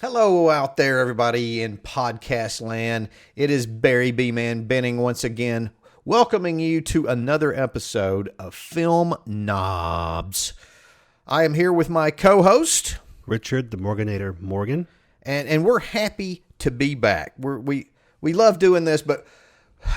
Hello out there, everybody in podcast land. It is Barry B-Man Benning once again, welcoming you to another episode of Film Nobs. I am here with my co-host, Richard, the Morganator Morgan. And we're happy to be back. We love doing this, but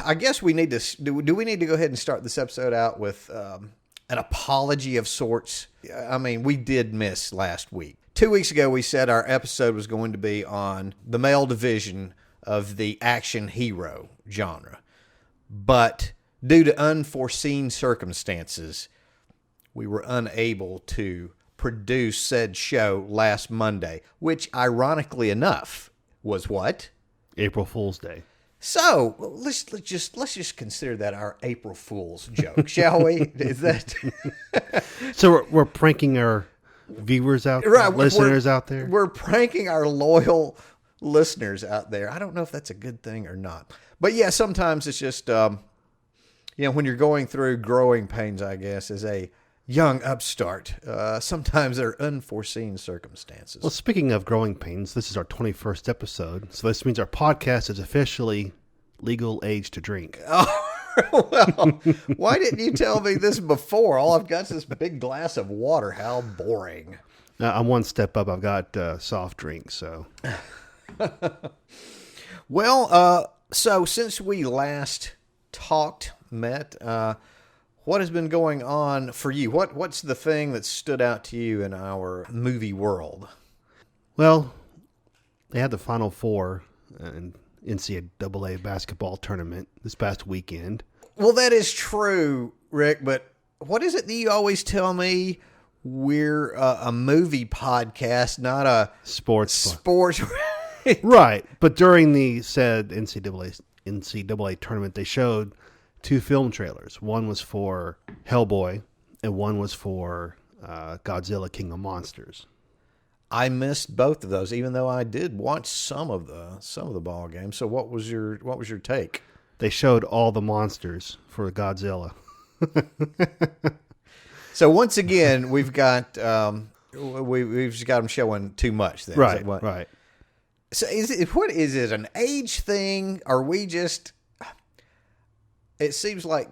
I guess we need to, do we need to go ahead and start this episode out with an apology of sorts? I mean, we did miss last week. 2 weeks ago, we said our episode was going to be on the male division of the action hero genre. But due to unforeseen circumstances, we were unable to produce said show last Monday, which ironically enough was what? April Fool's Day. So let's just consider that our April Fool's joke, shall we? Is that So we're pranking our viewers out there, right, listeners out there? We're pranking our loyal listeners out there. I don't know if that's a good thing or not. But yeah, sometimes it's just, when you're going through growing pains, I guess, as a young upstart, sometimes there are unforeseen circumstances. Well, speaking of growing pains, this is our 21st episode. So this means our podcast is officially legal age to drink. Oh, well, why didn't you tell me this before? All I've got is this big glass of water. How boring. I'm one step up. I've got soft drinks, so. Well, so since we last met, what has been going on for you? What's the thing that stood out to you in our movie world? Well, they had the Final Four in NCAA basketball tournament this past weekend. Well, that is true, Rick, but what is it that you always tell me? We're a movie podcast, not a Sports. Right. But during the said NCAA tournament, they showed two film trailers. One was for Hellboy, and one was for Godzilla King of Monsters. I missed both of those, even though I did watch some of the ball games. So what was your take? They showed all the monsters for Godzilla. So once again, we've got we've just got them showing too much. Then, right, right. So what is it? An age thing? Are we just? It seems like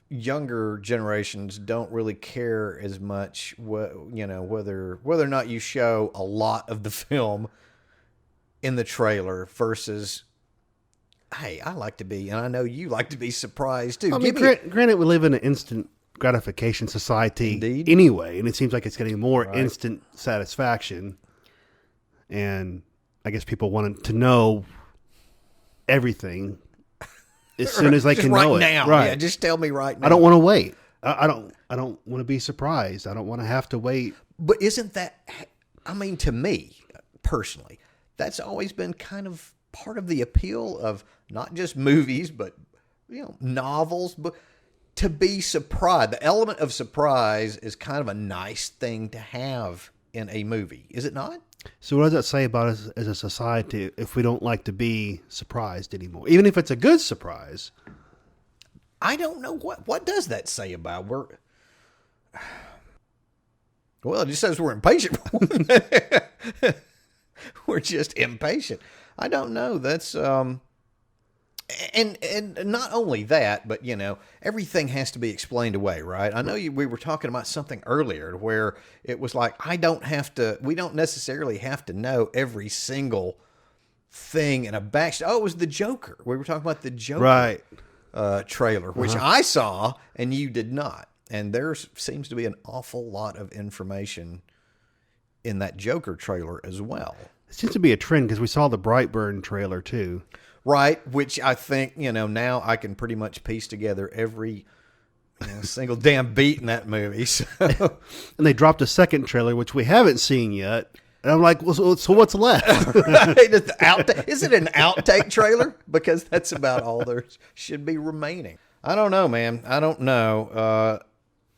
younger generations don't really care as much, whether or not you show a lot of the film in the trailer versus, hey, I like to be, and I know you like to be surprised too. I mean, granted, we live in an instant gratification society Indeed. Anyway, and it seems like it's getting more Right. instant satisfaction. And I guess people wanted to know everything as soon as they can right know now. it. Right. Yeah, just tell me right now. I don't want to wait. I don't want to be surprised. I don't want to have to wait. But isn't that, I mean, to me, personally, that's always been kind of part of the appeal of not just movies, but, novels, but to be surprised. The element of surprise is kind of a nice thing to have in a movie, is it not? So what does that say about us as a society if we don't like to be surprised anymore? Even if it's a good surprise. I don't know. What does that say about Well, it just says we're impatient. We're just impatient. I don't know. That's and not only that, but everything has to be explained away, right? I know we were talking about something earlier where it was like we don't necessarily have to know every single thing in a backstory. Oh, it was the Joker. We were talking about the Joker Right. Trailer, which I saw and you did not. And there seems to be an awful lot of information in that Joker trailer as well. It seems to be a trend because we saw the Brightburn trailer too. Right, which I think, now I can pretty much piece together every single damn beat in that movie. So. And they dropped a second trailer, which we haven't seen yet. And I'm like, well, so what's left? Right, is it an outtake trailer? Because that's about all there should be remaining. I don't know, man. I don't know.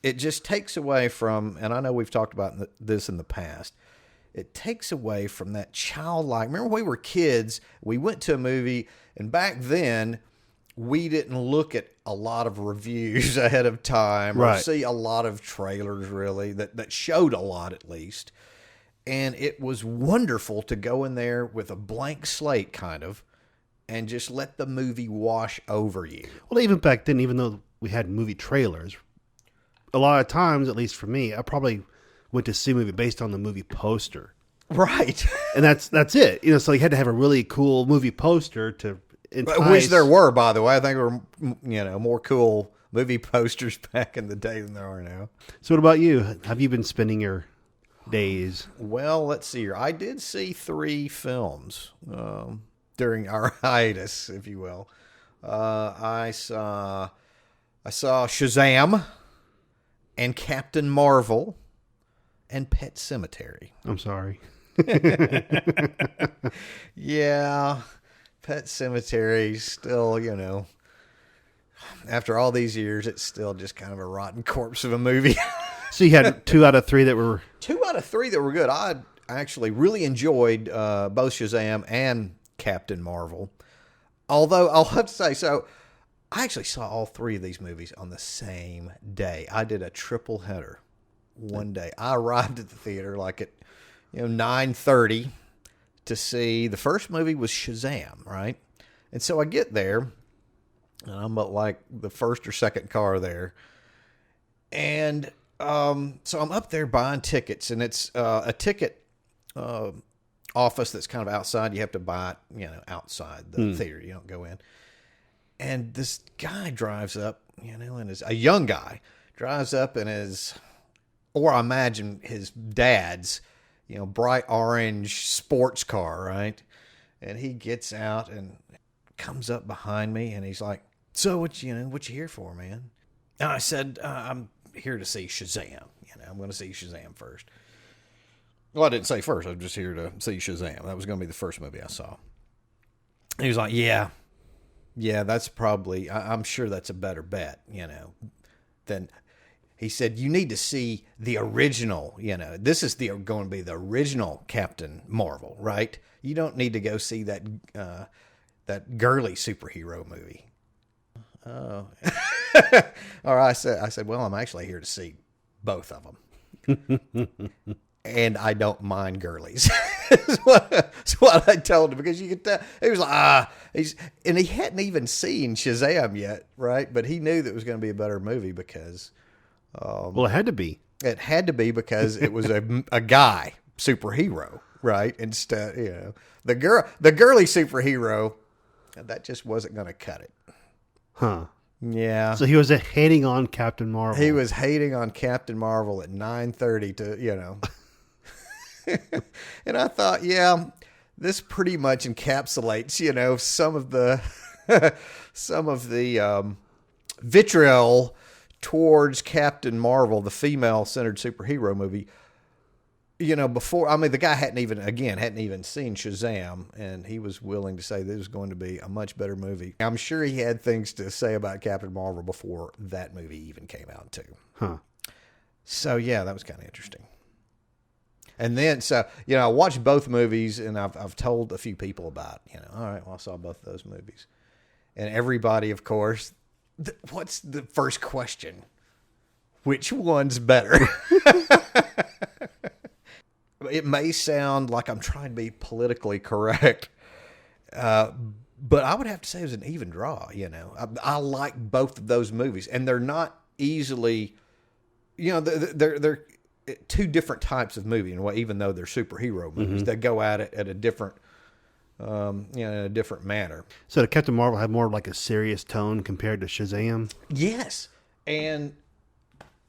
It just takes away from, and I know we've talked about this in the past, it takes away from that childlike. Remember when we were kids, we went to a movie, and back then, we didn't look at a lot of reviews ahead of time or Right. see a lot of trailers, really, that showed a lot at least. And it was wonderful to go in there with a blank slate, kind of, and just let the movie wash over you. Well, even back then, even though we had movie trailers, a lot of times, at least for me, I probably went to see a movie based on the movie poster. Right. And that's it. You know, so you had to have a really cool movie poster to entice. Which there were, by the way. I think there were, you know, more cool movie posters back in the day than there are now. So what about you? Have you been spending your days? Well, let's see here. I did see 3 films during our hiatus, if you will. I saw Shazam and Captain Marvel and Pet Sematary. I'm sorry. Yeah, Pet Sematary still, you know, after all these years, it's still just kind of a rotten corpse of a movie. So you had 2 out of 3 that were... 2 out of 3 that were good. I actually really enjoyed both Shazam and Captain Marvel. Although, I'll have to say, so I actually saw all 3 of these movies on the same day. I did a triple header one day. I arrived at the theater like at 9:30 to see, the first movie was Shazam, right? And so I get there, and I'm like the first or second car there. And so I'm up there buying tickets, and it's a ticket office that's kind of outside. You have to buy it, outside the theater. You don't go in. And this guy drives up, and is a young guy drives up in his, or I imagine his dad's, bright orange sports car, right? And he gets out and comes up behind me, and he's like, "So what you here for, man?" And I said, "I'm here to see Shazam. I'm going to see Shazam first." Well, I didn't say first. I was just here to see Shazam. That was going to be the first movie I saw. And he was like, "Yeah, that's probably, I'm sure that's a better bet, than," he said, "you need to see the original, this is going to be the original Captain Marvel, right? You don't need to go see that girly superhero movie." Oh. All right, I said, "Well, I'm actually here to see both of them." And I don't mind girlies. That's what I told him, because you could tell he was like, and he hadn't even seen Shazam yet, right? But he knew that it was going to be a better movie because, well, it had to be. It had to be because it was a guy superhero, right? Instead, the girly superhero, that just wasn't going to cut it. Huh. Yeah. So he was hating on Captain Marvel. He was hating on Captain Marvel at 9:30 to, And I thought, this pretty much encapsulates, some of the vitriol towards Captain Marvel, the female-centered superhero movie. Before, the guy hadn't even seen Shazam, and he was willing to say this was going to be a much better movie. I'm sure he had things to say about Captain Marvel before that movie even came out, too. Huh. So, that was kind of interesting. And then, I watched both movies, and I've told a few people about, all right, well, I saw both of those movies. And everybody, of course, what's the first question? Which one's better? It may sound like I'm trying to be politically correct, but I would have to say it was an even draw. I like both of those movies, and they're not easily, they're 2 different types of movie. Even though they're superhero movies, they go at it at a different, in a different manner. So did Captain Marvel have more of like a serious tone compared to Shazam? Yes, and.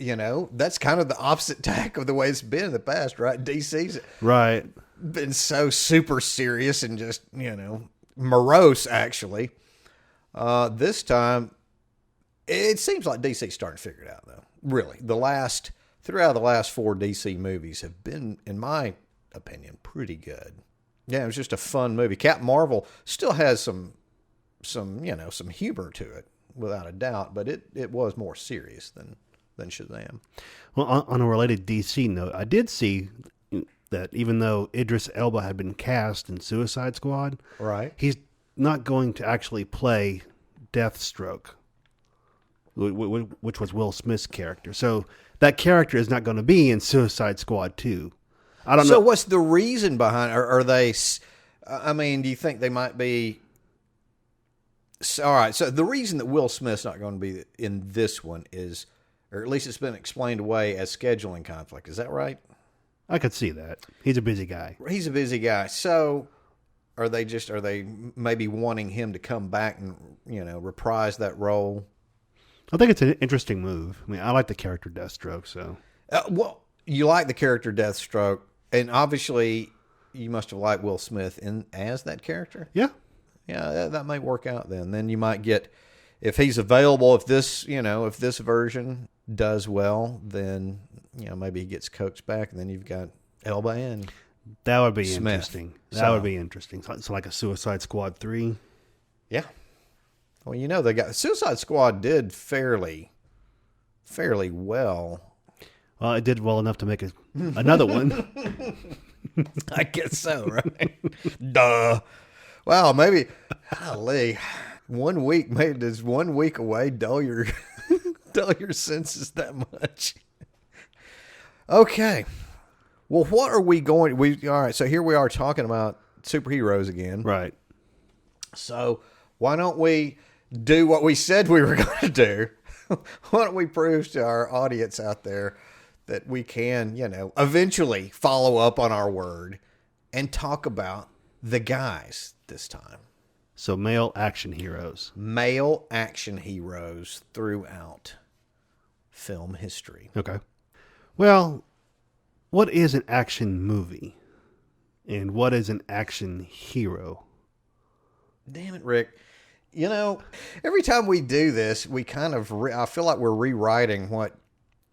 That's kind of the opposite tack of the way it's been in the past, right? DC's been so super serious and just, morose, actually. This time, it seems like DC's starting to figure it out, though. Really. 3 out of the last 4 DC movies have been, in my opinion, pretty good. Yeah, it was just a fun movie. Captain Marvel still has some humor to it, without a doubt, but it was more serious than Shazam. Well, on a related DC note, I did see that even though Idris Elba had been cast in Suicide Squad, right, he's not going to actually play Deathstroke, which was Will Smith's character. So that character is not going to be in Suicide Squad 2. I don't So know. what's the reason behind? Are they? I mean, do you think they might be? All right. So the reason that Will Smith's not going to be in this one is, or at least it's been explained away as scheduling conflict. Is that right? I could see that. He's a busy guy. He's a busy guy. So are they maybe wanting him to come back and, reprise that role? I think it's an interesting move. I mean, I like the character Deathstroke, so. Well, you like the character Deathstroke, and obviously you must have liked Will Smith as that character. Yeah. Yeah, that might work out then. Then you might get, if he's available, if this version does well, then, maybe he gets coaxed back, and then you've got Elba and That would be Smith. interesting. That would be interesting. So like a Suicide Squad 3. Yeah. Well, they got Suicide Squad did fairly well. Well, it did well enough to make another one. I guess so, right? Duh. Well, maybe, golly, 1 week, maybe does 1 week away dull your senses that much? Okay. Well, what are we going? All right. So here we are talking about superheroes again. Right. So why don't we do what we said we were going to do? Why don't we prove to our audience out there that we can, eventually follow up on our word and talk about the guys this time. So male action heroes. Male action heroes throughout film history. Okay. Well, what is an action movie? And what is an action hero? Damn it, Rick. Every time we do this, we kind of, I feel like we're rewriting what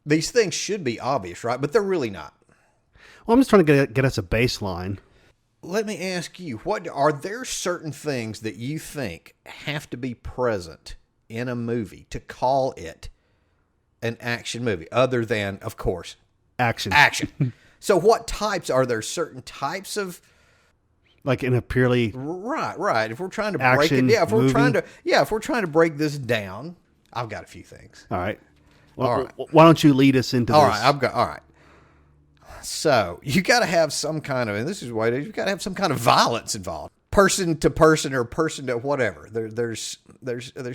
these things should be obvious, right? But they're really not. Well, I'm just trying to get us a baseline. Let me ask you, are there certain things that you think have to be present in a movie to call it an action movie, other than, of course, Action. So what types, are there certain types of, Like in a purely right. If we're trying to break action it, if we're movie? if we're trying to break this down, I've got a few things. All right. Well, All right. Why don't you lead us into All this? right, all right. So you got to have some kind of, and this is why you got to have some kind of violence involved, person to person or person to whatever. There's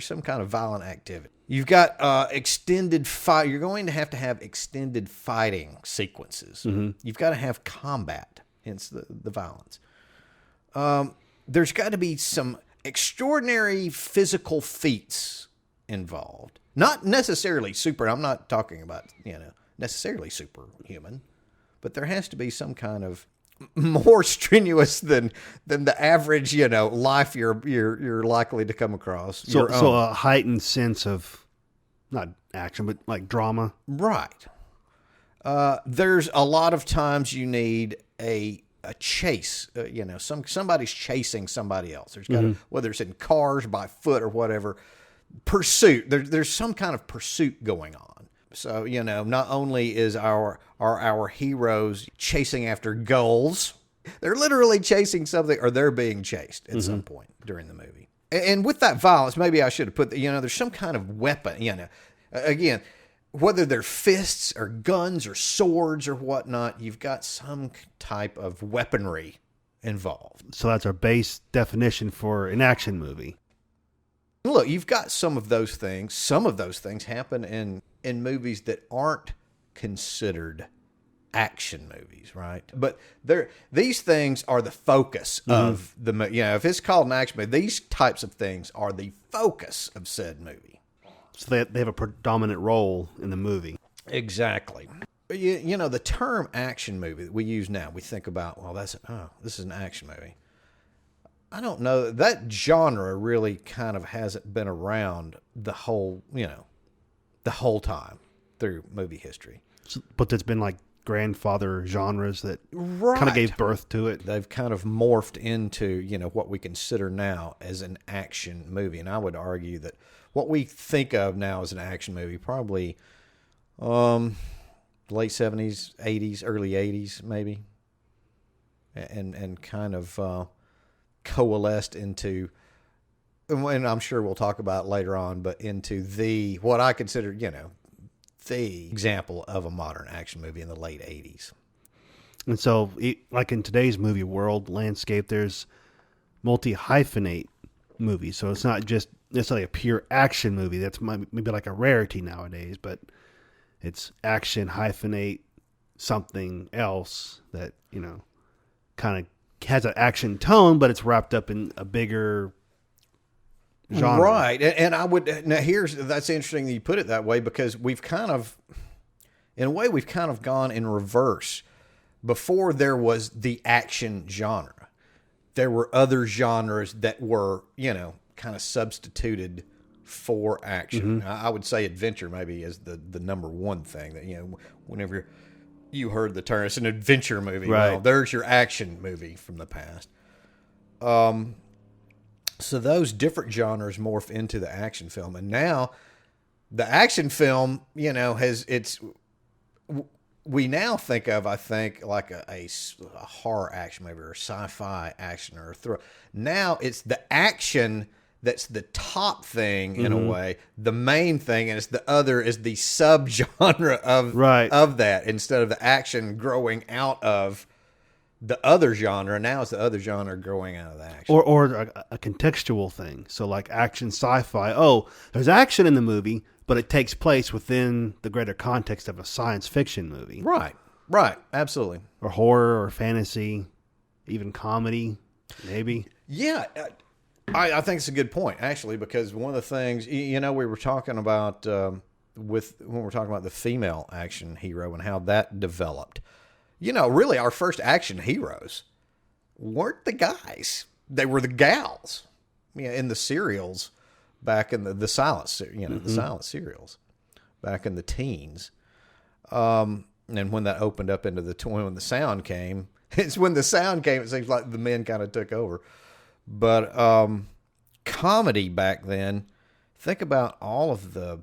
some kind of violent activity. You've got extended fight. You're going to have extended fighting sequences. Mm-hmm. You've got to have combat, hence the violence. There's got to be some extraordinary physical feats involved. Not necessarily super. I'm not talking about necessarily superhuman. But there has to be some kind of more strenuous than the average, life you're likely to come across. So a heightened sense of not action, but like drama. Right. There's a lot of times you need a chase. Somebody's chasing somebody else. There's got whether it's in cars, by foot, or whatever. Pursuit. There's some kind of pursuit going on. So, not only is our heroes chasing after goals, they're literally chasing something, or they're being chased at some point during the movie. And with that violence, maybe I should have put there's some kind of weapon, again, whether they're fists or guns or swords or whatnot, you've got some type of weaponry involved. So that's our base definition for an action movie. Look, you've got some of those things. Some of those things happen in movies that aren't considered action movies, right? But these things are the focus of the movie. If it's called an action movie, these types of things are the focus of said movie. So they have a predominant role in the movie. Exactly. The term action movie that we use now, we think about, this is an action movie. I don't know. That genre really kind of hasn't been around the whole time through movie history. But there's been like grandfather genres that kind of gave birth to it. They've kind of morphed into, what we consider now as an action movie. And I would argue that what we think of now as an action movie, probably late 70s, 80s, early 80s, maybe. And kind of coalesced into, and I'm sure we'll talk about it later on, but into what I consider, the example of a modern action movie in the late 80s. And so, like in today's movie world landscape, there's multi-hyphenate movies. So it's not just necessarily a pure action movie. That's maybe like a rarity nowadays, but it's action hyphenate something else that, kind of has an action tone, but it's wrapped up in a bigger genre. Right. And I would, now that's interesting that you put it that way, because we've kind of gone in reverse. Before there was the action genre, there were other genres that were, kind of substituted for action. Mm-hmm. I would say adventure maybe is the number one thing that, whenever you heard the term, it's an adventure movie. Right. Well, there's your action movie from the past. So those different genres morph into the action film. And now the action film, we now think of, I think, like a horror action movie or sci-fi action or a thrill. Now it's the action that's the top thing in a way, the main thing, and it's the other is the subgenre of that, instead of the action growing out of the other genre. Now it's the other genre growing out of the action. Or a contextual thing. So like action sci-fi. Oh, there's action in the movie, but it takes place within the greater context of a science fiction movie. Right. Absolutely. Or horror or fantasy, even comedy, maybe. Yeah. I think it's a good point, actually, because one of the things, we were talking about when we're talking about the female action hero and how that developed. Really our first action heroes weren't the guys. They were the gals. In the serials back in the silent, the silent serials back in the teens. And when that opened up into when the sound came, it seems like the men kind of took over. But comedy back then, think about all of the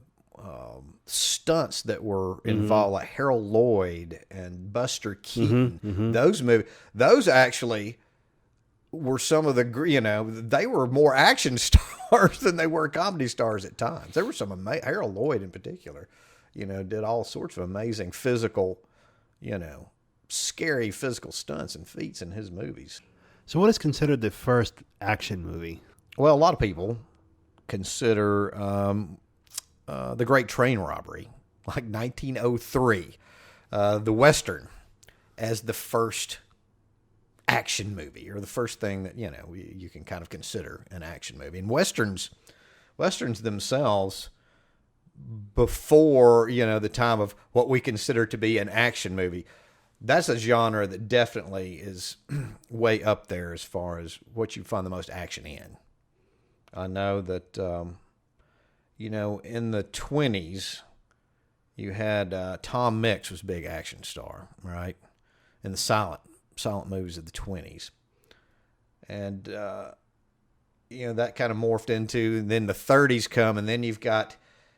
stunts that were involved, like Harold Lloyd and Buster Keaton. Those movies, those actually were some of the, they were more action stars than they were comedy stars at times. There were some Harold Lloyd in particular, did all sorts of amazing physical, scary physical stunts and feats in his movies. So what is considered the first action movie? Well, a lot of people consider The Great Train Robbery, like 1903, the Western, as the first action movie, or the first thing that, you can kind of consider an action movie. And Westerns themselves, before, the time of what we consider to be an action movie, that's a genre that definitely is way up there as far as what you find the most action in. I know that, in the 20s, you had Tom Mix was a big action star, right? In the silent movies of the 20s. And, that kind of morphed into, and then the 30s come, and then you've got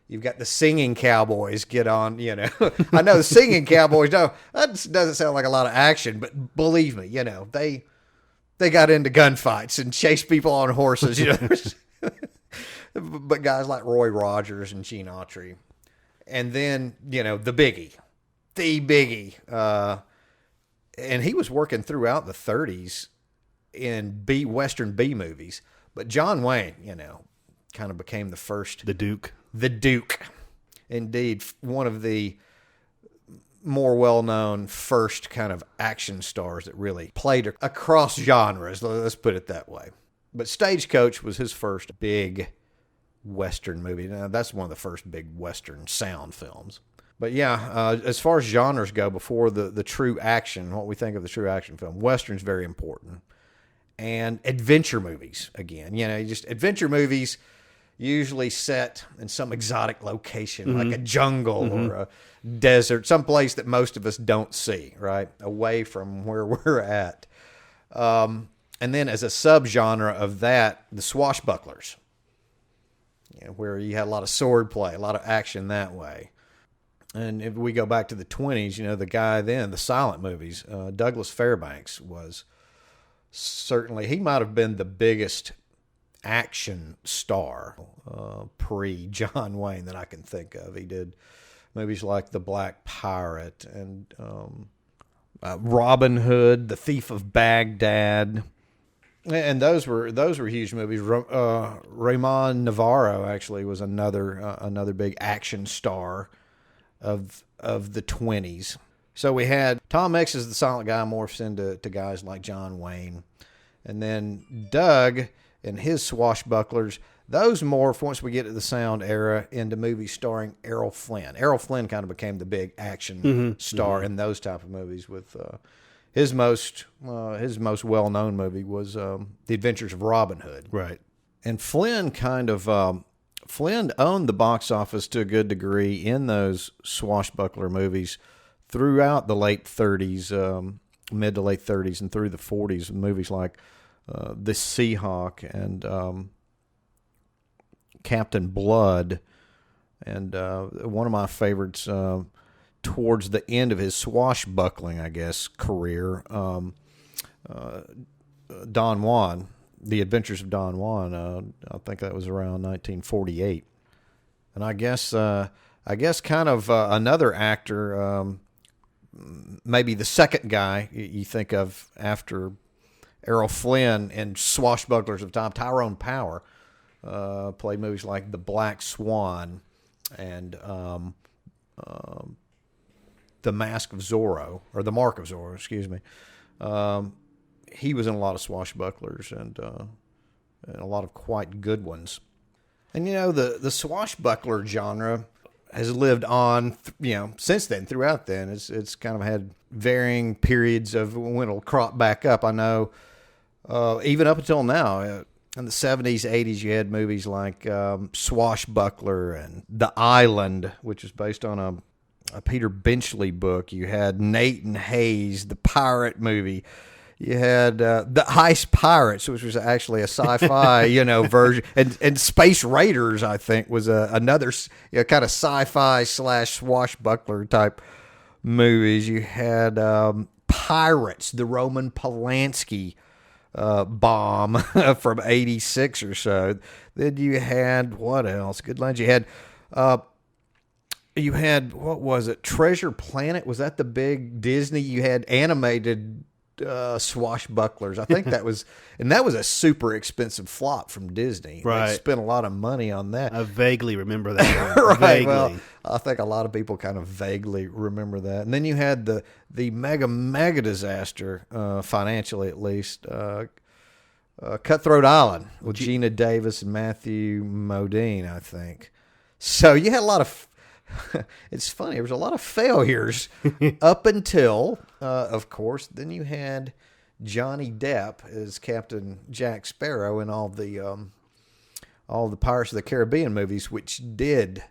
the singing cowboys get on, I know the singing cowboys, that doesn't sound like a lot of action, but believe me, they got into gunfights and chased people on horses, But guys like Roy Rogers and Gene Autry. And then, the biggie. And he was working throughout the 30s in Western B movies. But John Wayne, kind of became the first. The Duke. The Duke. Indeed, one of the more well-known first kind of action stars that really played across genres. Let's put it that way. But Stagecoach was his first big Western movie. Now, that's one of the first big Western sound films. But yeah, as far as genres go, before the true action, what we think of the true action film, Western's very important. And adventure movies, again. Adventure movies usually set in some exotic location, like a jungle or a desert, some place that most of us don't see, right? Away from where we're at. And then as a subgenre of that, the swashbucklers, where you had a lot of sword play, a lot of action that way. And if we go back to the 20s, the guy then, the silent movies, Douglas Fairbanks was certainly, he might have been the biggest action star pre-John Wayne that I can think of. He did movies like The Black Pirate and Robin Hood, The Thief of Baghdad. And those were huge movies. Ramon Navarro actually was another big action star of the 20s. So we had Tom Mix as the silent guy morphs into guys like John Wayne, and then Doug and his swashbucklers. Those morph once we get to the sound era into movies starring Errol Flynn. Errol Flynn kind of became the big action star in those type of movies with. His most well-known movie was The Adventures of Robin Hood. Right. And Flynn Flynn owned the box office to a good degree in those swashbuckler movies throughout the late 30s, mid to late 30s, and through the 40s. Movies like The Seahawk and Captain Blood, and one of my favorites. Towards the end of his swashbuckling, I guess, career, Don Juan, The Adventures of Don Juan. I think that was around 1948, and I guess kind of another actor, maybe the second guy you think of after Errol Flynn and swashbucklers of time. Tyrone Power played movies like The Black Swan and. The Mask of Zorro, or The Mark of Zorro, excuse me. He was in a lot of swashbucklers and a lot of quite good ones. And, the swashbuckler genre has lived on, since then, throughout then. It's kind of had varying periods of when it'll crop back up. I know even up until now, in the 70s, 80s, you had movies like Swashbuckler and The Island, which is based on a Peter Benchley book. You had Nate and Hayes, the pirate movie. You had the Heist Pirates, which was actually a sci-fi, version, and Space Raiders, I think, was another kind of sci-fi / swashbuckler type movies. You had Pirates, the Roman Polanski bomb from '86 or so. Then you had what else? Good lines. You had, what was it? Treasure Planet? Was that the big Disney? You had animated swashbucklers. I think that was a super expensive flop from Disney. Right. They spent a lot of money on that. I vaguely remember that. Right. Vaguely. Well, I think a lot of people kind of vaguely remember that. And then you had the mega disaster, financially at least, Cutthroat Island with Gina Davis and Matthew Modine, I think. So you had a lot of. It's funny. There was a lot of failures up until, of course, then you had Johnny Depp as Captain Jack Sparrow in all the Pirates of the Caribbean movies, which did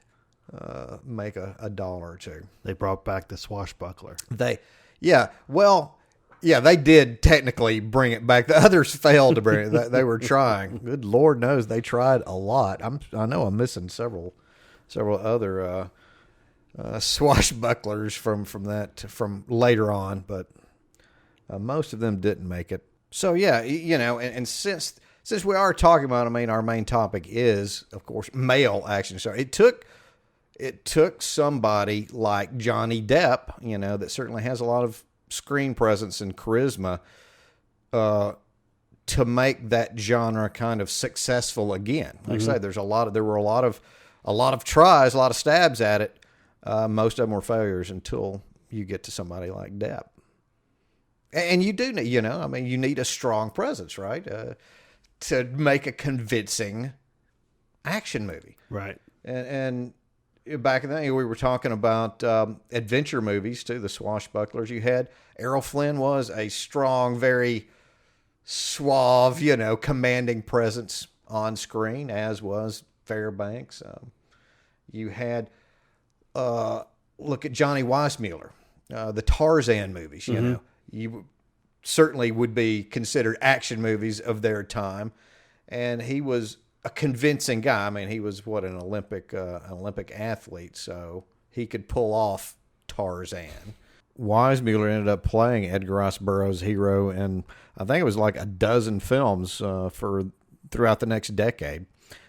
make a dollar or two. They brought back the swashbuckler. They did technically bring it back. The others failed to bring it. They were trying. Good Lord knows they tried a lot. I know I'm missing several other. Swashbucklers from later on, but most of them didn't make it. So and since we are talking about, our main topic is, of course, male action star. It took somebody like Johnny Depp, that certainly has a lot of screen presence and charisma, to make that genre kind of successful again. Like I say, there were a lot of tries, a lot of stabs at it. Most of them were failures until you get to somebody like Depp. And you do need, you need a strong presence, right? To make a convincing action movie. Right. And back in the day, we were talking about adventure movies, too, the swashbucklers. You had Errol Flynn was a strong, very suave, commanding presence on screen, as was Fairbanks. You had... look at Johnny Weissmuller, the Tarzan movies, you certainly would be considered action movies of their time. And he was a convincing guy. He was an Olympic athlete, so he could pull off Tarzan. Weissmuller ended up playing Edgar Rice Burroughs' hero in, I think it was like a dozen films throughout the next decade.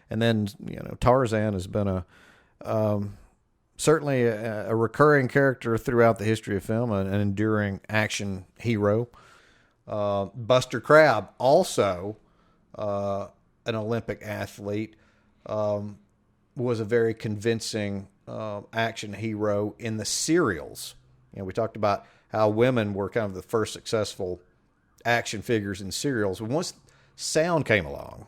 And then, Tarzan has been a certainly a recurring character throughout the history of film, an enduring action hero. Buster Crabbe, also an Olympic athlete, was a very convincing action hero in the serials. We talked about how women were kind of the first successful action figures in serials. Once sound came along,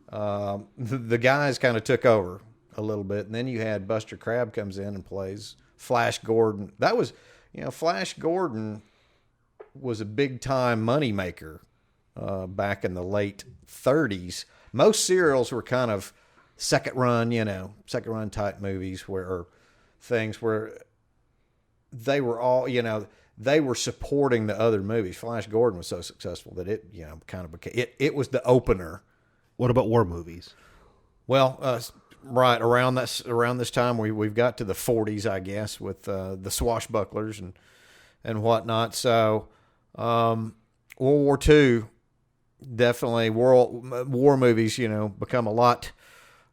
the guys kind of took over a little bit, and then you had Buster Crabbe comes in and plays Flash Gordon. That was, Flash Gordon was a big time money maker back in the late 30s. Most serials were kind of second run type movies or things where they were all, they were supporting the other movies. Flash Gordon was so successful that it, kind of became, it was the opener. What about war movies? Well, right around this time, we've got to the 40s, I guess, with the swashbucklers and whatnot. So, World War II, definitely war movies, become a lot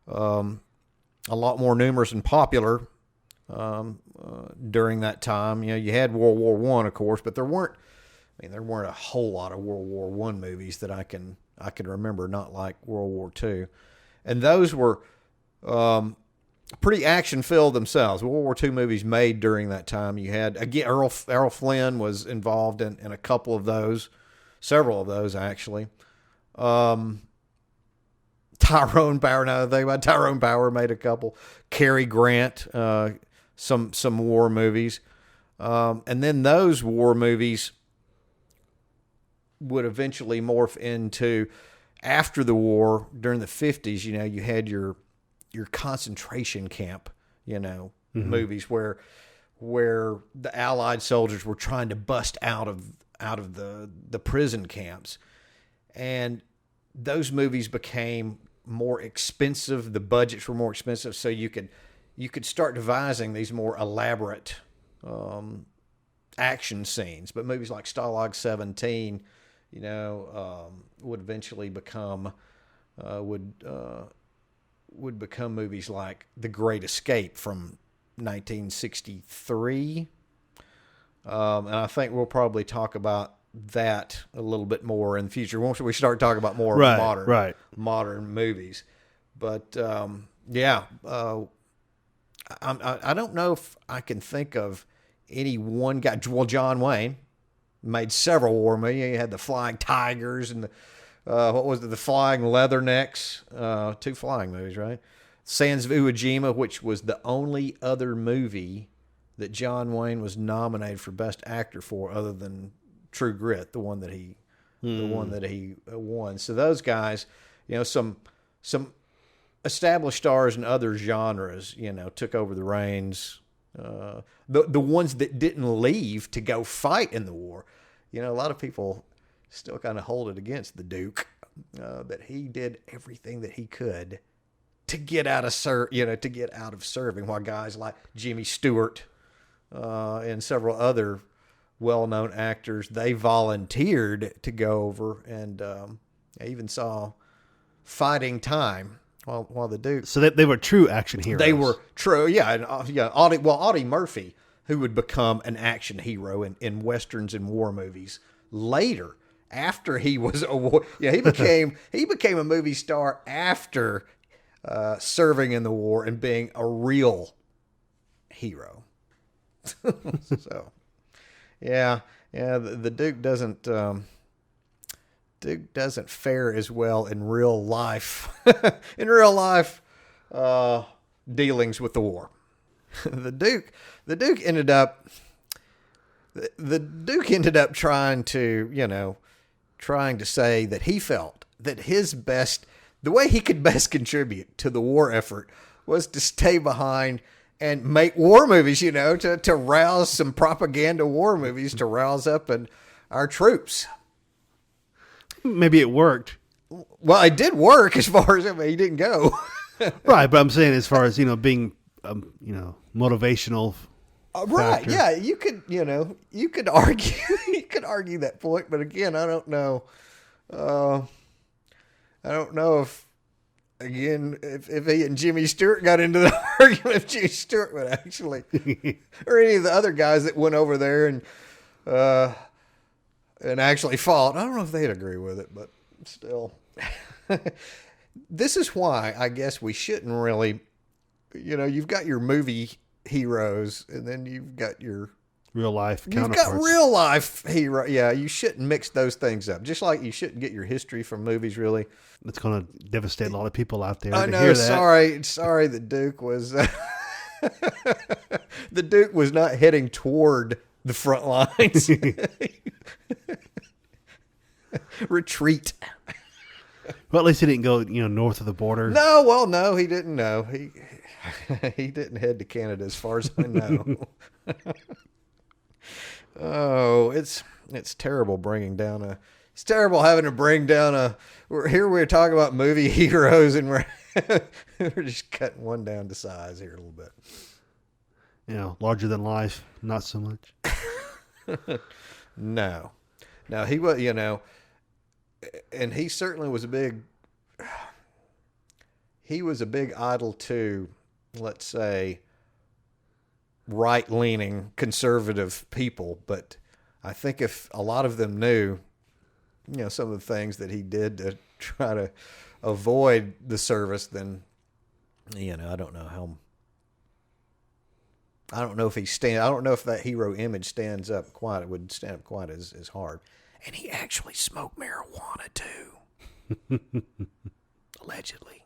more numerous and popular during that time. You had World War One, of course, but there weren't a whole lot of World War One movies that I can remember, not like World War II, and those were pretty action filled themselves. World War II movies made during that time. You had, again, Errol Flynn was involved in a couple of those, several of those actually. Tyrone Power. Now the thing about Tyrone Power made a couple. Cary Grant, some war movies, and then those war movies would eventually morph into, after the war during the 50s. You had your concentration camp, movies where the Allied soldiers were trying to bust out of the prison camps, and those movies became more expensive. The budgets were more expensive, so you could start devising these more elaborate action scenes. But movies like Stalag 17, would eventually become would become movies like The Great Escape from 1963. And I think we'll probably talk about that a little bit more in the future once we start talking about more modern movies. But I don't know if I can think of any one guy. Well, John Wayne made several war movies. He had the Flying Tigers and the Flying Leathernecks. 2 flying movies, right? Sands of Iwo Jima, which was the only other movie that John Wayne was nominated for Best Actor for, other than True Grit, the one that he won. So those guys, some established stars in other genres, took over the reins. The ones that didn't leave to go fight in the war, a lot of people still kind of hold it against the Duke, that he did everything that he could to get out of serving, while guys like Jimmy Stewart and several other well-known actors, they volunteered to go over, and I even saw Fighting Time while the Duke. So they were true action heroes. They were true, yeah. And Audie Murphy, who would become an action hero in westerns and war movies later, after he was a war. Yeah, he became a movie star after serving in the war and being a real hero. So, yeah, the Duke doesn't fare as well in real life. Dealings with the war. The Duke ended up trying to say that he felt that the way he could best contribute to the war effort was to stay behind and make war movies, to rouse some propaganda war movies to rouse up our troops. Maybe it worked. Well, it did work as far as he didn't go. Right, but I'm saying as far as being motivational. Right, factor. Yeah, you could argue that point, but again, I don't know if again, if he and Jimmy Stewart got into the argument, if Jimmy Stewart would actually, or any of the other guys that went over there and actually fought. I don't know if they'd agree with it, but still. This is why I guess we shouldn't really, you've got your movie heroes and then you've got your real life counterparts. You've got real life hero. Yeah, you shouldn't mix those things up. Just like you shouldn't get your history from movies, really. It's going to devastate a lot of people out there. I to know. Hear that. Sorry, the Duke was the Duke was not heading toward the front lines. Retreat. Well, at least he didn't go, north of the border. No, he didn't know. He didn't head to Canada, as far as I know. Oh, it's terrible it's terrible having to bring down we're talking about movie heroes and we're just cutting one down to size here a little bit. Larger than life, not so much. No, he was, and he certainly was a big idol to, let's say, right-leaning conservative people, but I think if a lot of them knew, some of the things that he did to try to avoid the service, then, I don't know if that hero image would stand up quite as hard. And he actually smoked marijuana too. Allegedly.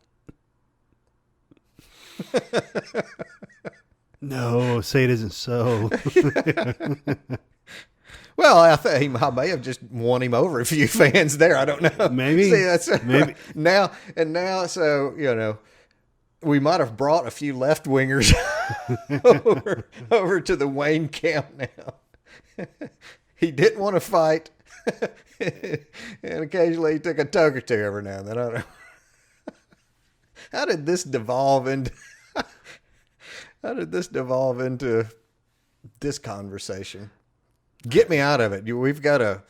No, say it isn't so. Well, I may have just won him over a few fans there. I don't know. Maybe. See, maybe. Now, so, we might have brought a few left-wingers over to the Wayne camp now. He didn't want to fight. And occasionally he took a tug or two every now and then. I don't know. How did this devolve into this conversation? Get me out of it. We've got to.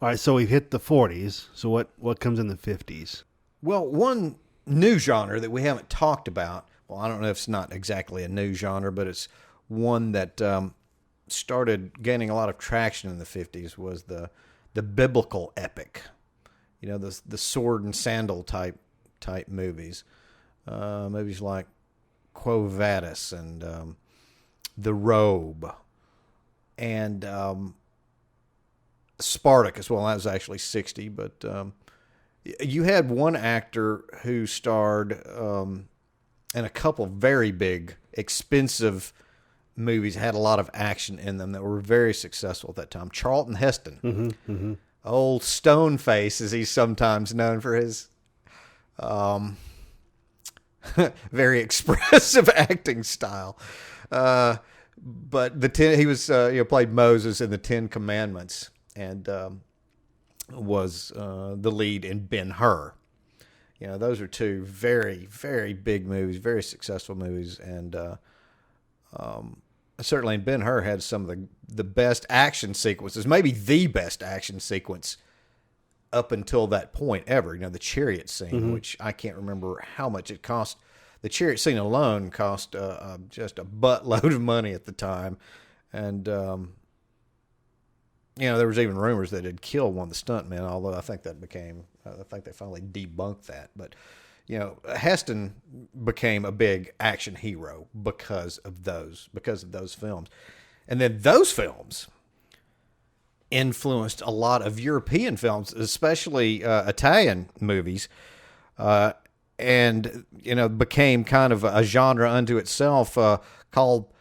All right, so we've hit the 40s. So what comes in the 50s? Well, one new genre that we haven't talked about. Well, I don't know if it's not exactly a new genre, but it's one that started gaining a lot of traction in the 50s. Was the biblical epic. The sword and sandal type movies. Movies like Quo Vadis and The Robe and Spartacus. Well, that was actually 60, but you had one actor who starred in a couple very big, expensive movies, had a lot of action in them that were very successful at that time. Charlton Heston. Mm-hmm, mm-hmm. Old Stoneface, as he's sometimes known for his very expressive acting style. But he was played Moses in the Ten Commandments and was the lead in Ben-Hur. Those are two very, very big movies, very successful movies, and certainly Ben-Hur had some of the best action sequences, maybe the best action sequence up until that point ever. The chariot scene, mm-hmm. which I can't remember how much it cost. The chariot scene alone cost just a buttload of money at the time. And, there was even rumors that it'd kill one of the stuntmen, although I think they finally debunked that. But, Heston became a big action hero because of those films. And then those films influenced a lot of European films, especially Italian movies, and became kind of a genre unto itself, called,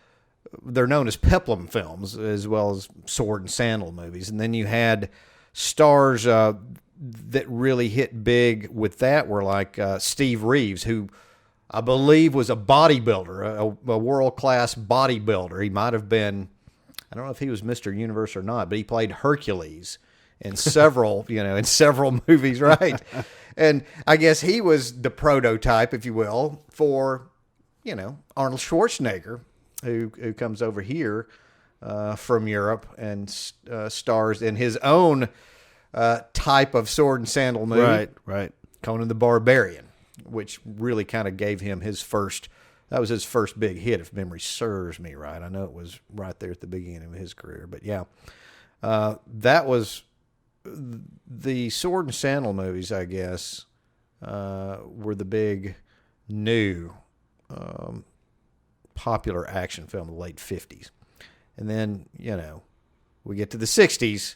they're known as peplum films, as well as sword and sandal movies. And then you had stars that really hit big with that were like Steve Reeves, who I believe was a bodybuilder, a world-class bodybuilder. He might have been, I don't know if he was Mr. Universe or not, but he played Hercules in several, in several movies, right? And I guess he was the prototype, if you will, for, Arnold Schwarzenegger, who comes over here from Europe and stars in his own type of sword and sandal movie. Right. Conan the Barbarian. which really kind of gave him his first. That was his first big hit, if memory serves me right. I know it was right there at the beginning of his career, but yeah, that was the Sword and Sandal movies, I guess, were the big new popular action film of the late 50s. And then, we get to the 60s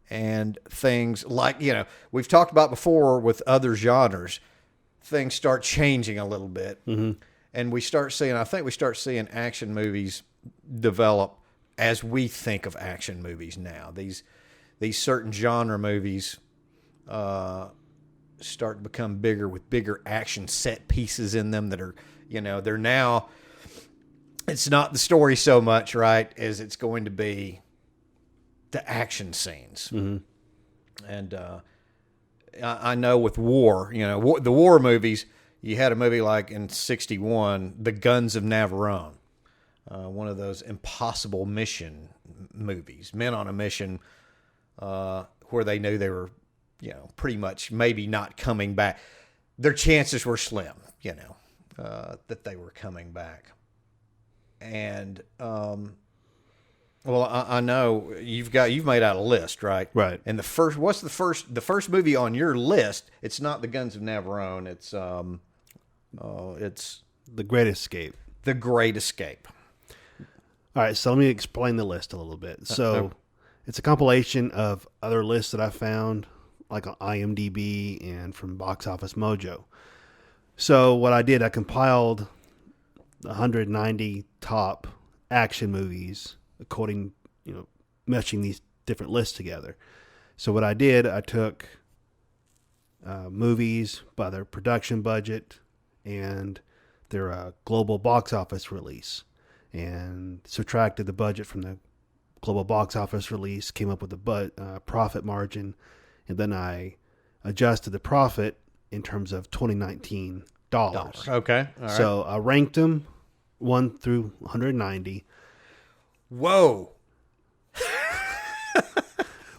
and things like, we've talked about before with other genres, things start changing a little bit. Mm-hmm. And we start seeing action movies develop as we think of action movies now. These certain genre movies start to become bigger with bigger action set pieces in them that are, they're now, it's not the story so much, right, as it's going to be the action scenes. Mm-hmm. And I know with war, the war movies, you had a movie like in 1961, The Guns of Navarone, one of those impossible mission movies, men on a mission where they knew they were, pretty much maybe not coming back. Their chances were slim, that they were coming back. And, I know you've made out a list, right? Right. And what's the first movie on your list? It's not The Guns of Navarone. It's The Great Escape. The Great Escape. All right, so let me explain the list a little bit. So it's a compilation of other lists that I found, like on IMDb and from Box Office Mojo. So what I did, I compiled 190 top action movies according, meshing these different lists together. So what I did, I took movies by their production budget and their global box office release, and subtracted the budget from the global box office release, came up with the profit margin, and then I adjusted the profit in terms of 2019 dollars. Okay. All right. So I ranked them 1 through 190. Whoa.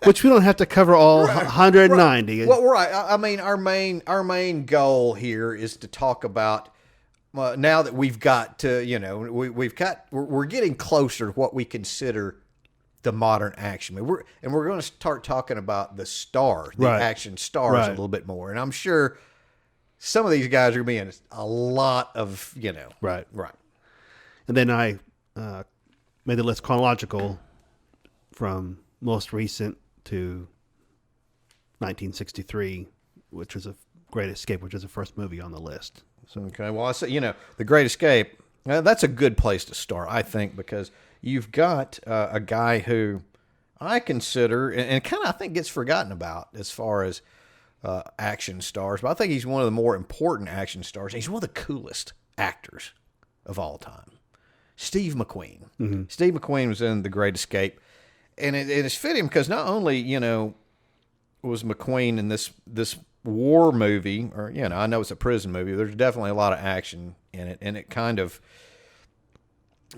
Which we don't have to cover all 190. Right. Well, right. I mean, our main goal here is to talk about now that we've got to, we're getting closer to what we consider the modern action movie. We're going to start talking about the stars, the action stars a little bit more. And I'm sure some of these guys are going to be in a lot of, Right. Right. And then I made the list chronological from most recent to 1963, which was a Great Escape, which was the first movie on the list. So, okay, well, I say, The Great Escape, that's a good place to start, I think, because you've got a guy who I consider, and kind of I think gets forgotten about as far as action stars, but I think he's one of the more important action stars. He's one of the coolest actors of all time. Steve McQueen. Mm-hmm. Steve McQueen was in The Great Escape, and it's fitting because not only, was McQueen in this war movie, or, I know it's a prison movie, there's definitely a lot of action in it, and it kind of,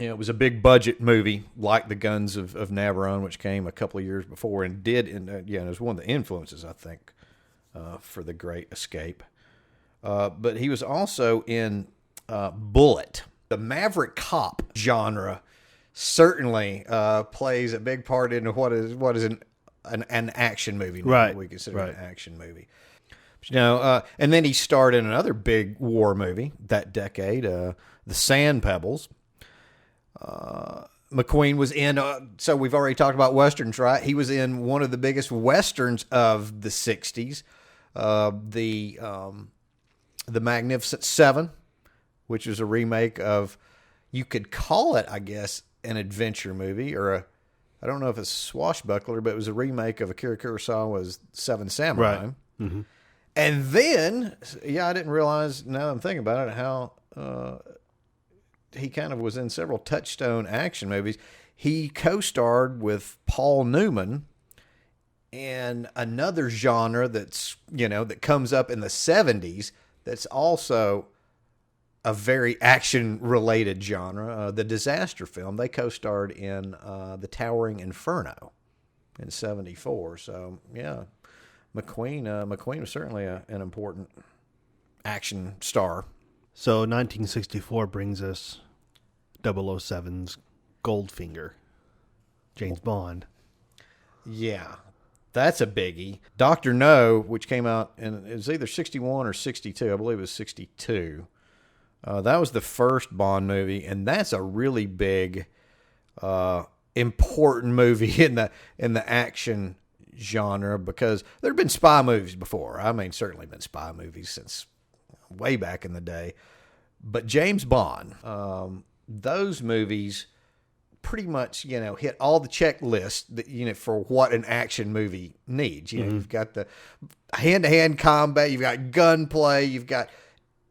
it was a big budget movie like The Guns of Navarone, which came a couple of years before, and it was one of the influences, I think, for The Great Escape. But he was also in Bullet. The Maverick Cop genre certainly plays a big part in what is an action movie. Right. We consider an action movie. But, and then he starred in another big war movie that decade, The Sand Pebbles. McQueen was in, so we've already talked about Westerns, right? He was in one of the biggest Westerns of the 60s, the Magnificent Seven, which was a remake of, you could call it, I guess, an adventure movie, or I don't know if it's swashbuckler, but it was a remake of Akira Kurosawa's Seven Samurai. Right. Mm-hmm. And then, I didn't realize, now I'm thinking about it, how he kind of was in several touchstone action movies. He co-starred with Paul Newman in another genre that's, that comes up in the 70s that's also a very action-related genre, the disaster film. They co-starred in The Towering Inferno in 1974. So, yeah, McQueen was certainly an important action star. So 1964 brings us 007's Goldfinger, James Bond. Yeah, that's a biggie. Dr. No, which came out in, it was either 61 or 62. I believe it was 62. That was the first Bond movie, and that's a really big, important movie in the action genre, because there have been spy movies before. I mean, certainly been spy movies since way back in the day. But James Bond, those movies pretty much, hit all the checklists that, for what an action movie needs. You've got the hand-to-hand combat, you've got gunplay, you've got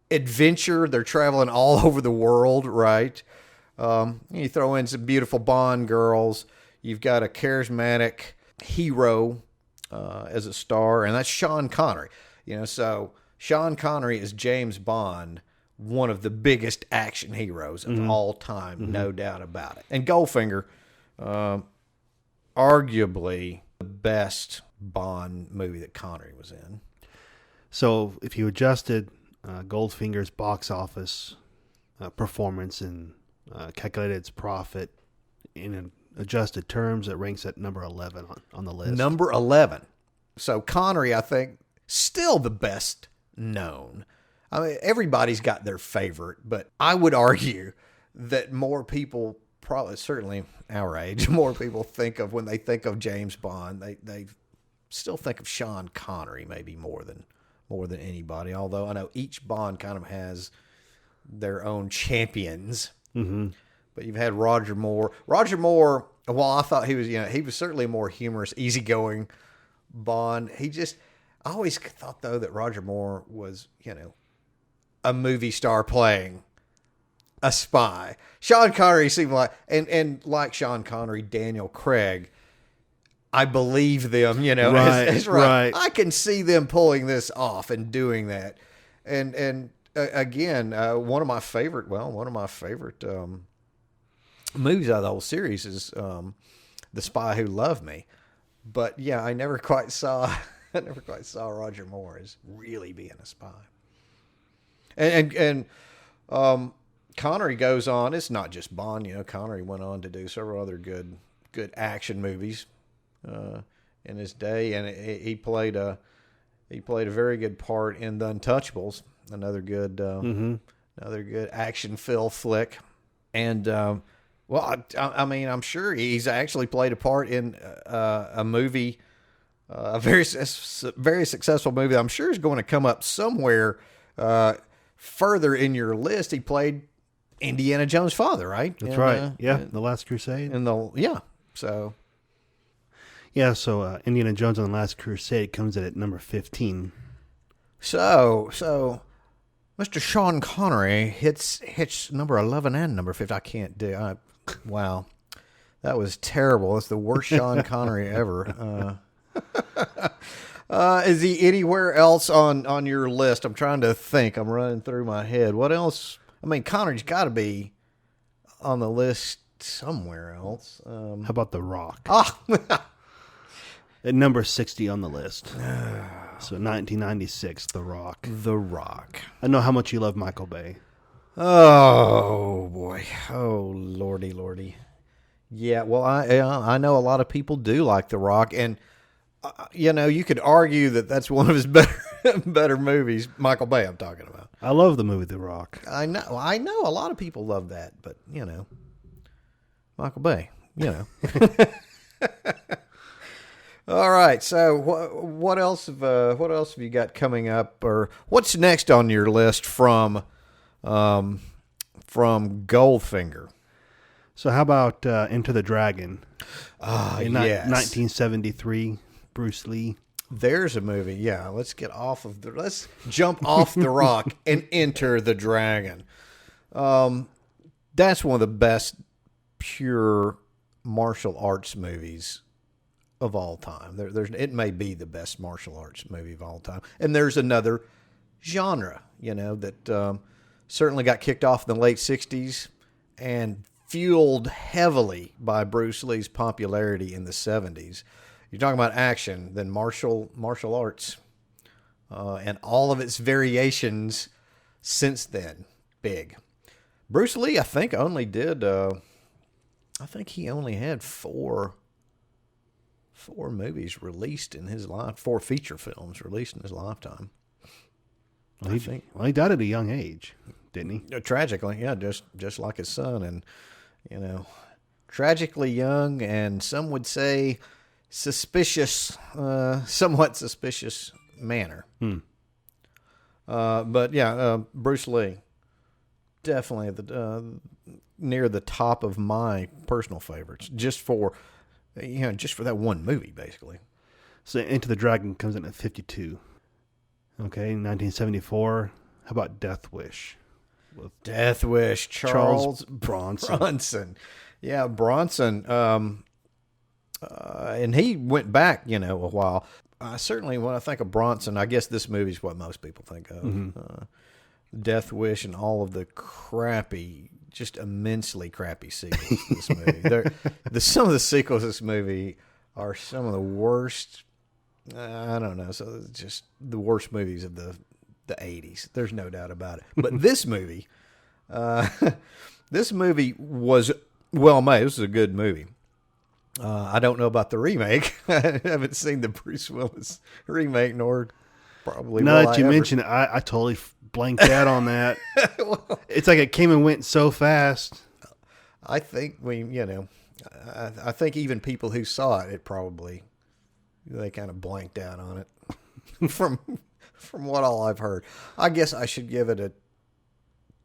adventure. They're traveling all over the world, right? You throw in some beautiful Bond girls. You've got a charismatic hero as a star, and that's Sean Connery. So Sean Connery is James Bond, one of the biggest action heroes of all time, no doubt about it. And Goldfinger, arguably the best Bond movie that Connery was in. So if you adjusted Goldfinger's box office performance and calculated its profit in adjusted terms, it ranks at number 11 on the list. Number 11. So Connery, I think, still the best known. I mean, everybody's got their favorite, but I would argue that more people, probably certainly our age, more people think of, when they think of James Bond, they still think of Sean Connery maybe more than anybody. Although I know each Bond kind of has their own champions. Mm-hmm. But you've had Roger Moore. Roger Moore, while I thought he was certainly a more humorous, easygoing Bond. I always thought though that Roger Moore was, a movie star playing a spy. Sean Connery seemed like, and like Sean Connery, Daniel Craig, I believe them, right, as right. I can see them pulling this off and doing that. And again, one of my favorite movies out of the whole series is The Spy Who Loved Me. But yeah, I never quite saw Roger Moore as really being a spy. And Connery goes on. It's not just Bond, Connery went on to do several other good action movies in his day, and he played a very good part in The Untouchables, another good action flick. And I mean, I'm sure he's actually played a part in a movie, a very successful movie. I'm sure is going to come up somewhere further in your list. He played Indiana Jones' father, right? That's right. The Last Crusade. So Indiana Jones and the Last Crusade comes in at number 15. So Mr. Sean Connery hits number 11 and number 15. I can't do. Wow, that was terrible. It's the worst Sean Connery ever. Is he anywhere else on your list? I'm trying to think. I'm running through my head. What else? I mean, Connery's got to be on the list somewhere else. How about The Rock? At number 60 on the list. So 1996, The Rock. The Rock. I know how much you love Michael Bay. Oh, boy. Oh, lordy. Yeah, well, I know a lot of people do like The Rock, and you could argue that that's one of his better movies. Michael Bay, I'm talking about. I love the movie The Rock. I know a lot of people love that, but Michael Bay, All right, so what else have you got coming up, or what's next on your list from Goldfinger? So how about Enter the Dragon? Yes. 1973. Bruce Lee. There's a movie. Yeah, let's jump off the rock and enter the dragon. That's one of the best pure martial arts movies of all time. It may be the best martial arts movie of all time. And there's another genre, that certainly got kicked off in the late 60s and fueled heavily by Bruce Lee's popularity in the 70s. You're talking about action, then martial arts. and all of its variations since then. Big. Bruce Lee, I think, only did. I think he only had four movies released in his life. 4 feature films released in his lifetime. Well, he died at a young age, didn't he? Tragically, yeah, just like his son, and tragically young, and some would say suspicious, somewhat suspicious manner. But yeah, Bruce Lee, definitely near the top of my personal favorites, just for that one movie, basically. So Into the Dragon comes in at 52. Okay, 1974. How about Death Wish? Death Wish, Charles Bronson. Yeah, Bronson. And he went back, a while. Certainly, when I think of Bronson, I guess this movie is what most people think of. Mm-hmm. Death Wish and all of the crappy, just immensely crappy sequels to this movie. Some of the sequels to this movie are some of the worst. I don't know. So it's just the worst movies of the 80s. There's no doubt about it. But this movie, was well made. This is a good movie. I don't know about the remake. I haven't seen the Bruce Willis remake, nor probably. Now that you mention it, I totally blanked out on that. Well, it's like it came and went so fast. I think I think even people who saw it probably they kind of blanked out on it from what all I've heard. I guess I should give it a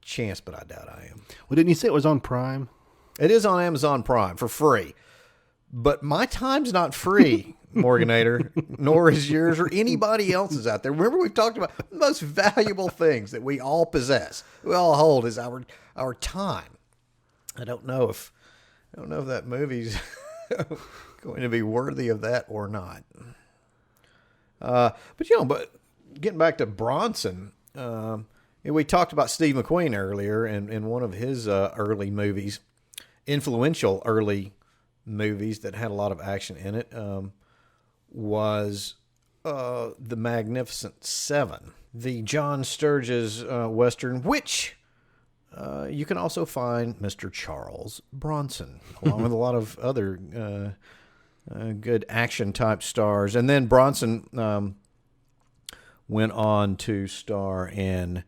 chance, but I doubt I am. Well, didn't you say it was on Prime? It is on Amazon Prime for free. But my time's not free, Morganator, nor is yours or anybody else's out there. Remember, we've talked about the most valuable things that we all possess, we all hold, is our time. I don't know if that movie's going to be worthy of that or not. But getting back to Bronson, we talked about Steve McQueen earlier, in one of his early movies, influential early movies that had a lot of action in it, was The Magnificent Seven, the John Sturges Western, which you can also find Mr. Charles Bronson, along with a lot of other good action-type stars. And then Bronson went on to star in